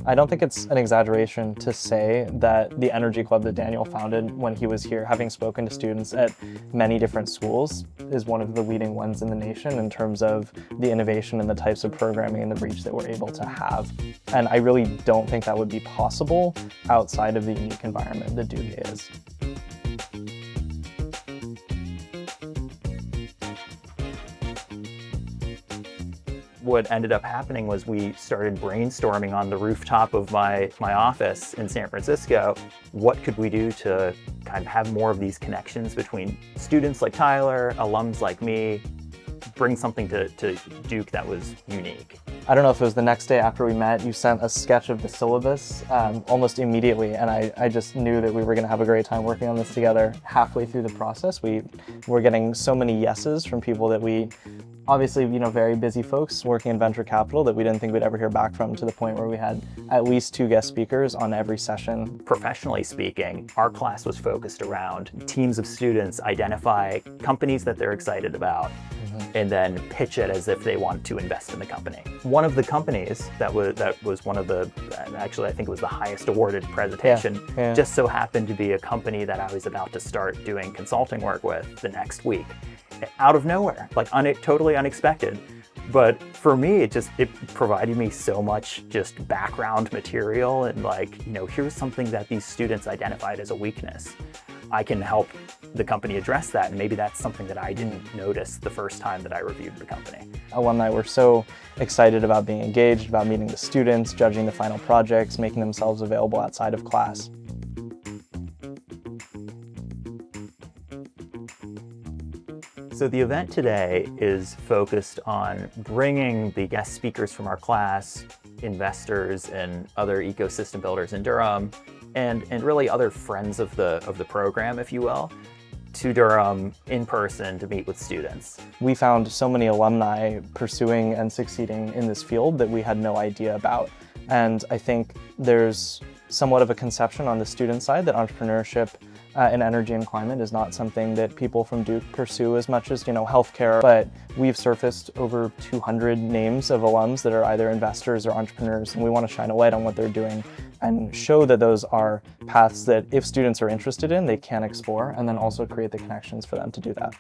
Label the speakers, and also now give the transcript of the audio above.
Speaker 1: I don't think it's an exaggeration to say that the Energy Club that Daniel founded when he was here, having spoken to students at many different schools, is one of the leading ones in the nation in terms of the innovation and the types of programming and the reach that we're able to have. And I really don't think that would be possible outside of the unique environment that Duke is.
Speaker 2: What ended up happening was we started brainstorming on the rooftop of my office in San Francisco. What could we do to kind of have more of these connections between students like Tyler, alums like me, bring something to Duke that was unique?
Speaker 1: I don't know if it was the next day after we met, you sent a sketch of the syllabus almost immediately, and I just knew that we were going to have a great time working on this together. Halfway through the process, we were getting so many yeses from people that we obviously, very busy folks working in venture capital that we didn't think we'd ever hear back from, to the point where we had at least 2 guest speakers on every session.
Speaker 2: Professionally speaking, our class was focused around teams of students identify companies that they're excited about and then pitch it as if they want to invest in the company. One of the companies that was one of the, actually I think it was the highest awarded presentation, just so happened to be a company that I was about to start doing consulting work with the next week. Out of nowhere, like totally unexpected. But for me, it provided me so much just background material and here's something that these students identified as a weakness. I can help the company address that, and maybe that's something that I didn't notice the first time that I reviewed the company.
Speaker 1: Alumni were so excited about being engaged, about meeting the students, judging the final projects, making themselves available outside of class.
Speaker 2: So the event today is focused on bringing the guest speakers from our class, investors and other ecosystem builders in Durham, and really other friends of the program, if you will, to Durham in person to meet with students.
Speaker 1: We found so many alumni pursuing and succeeding in this field that we had no idea about. And I think there's somewhat of a conception on the student side that entrepreneurship in energy and climate is not something that people from Duke pursue as much as, healthcare. But we've surfaced over 200 names of alums that are either investors or entrepreneurs, and we want to shine a light on what they're doing and show that those are paths that if students are interested in, they can explore, and then also create the connections for them to do that.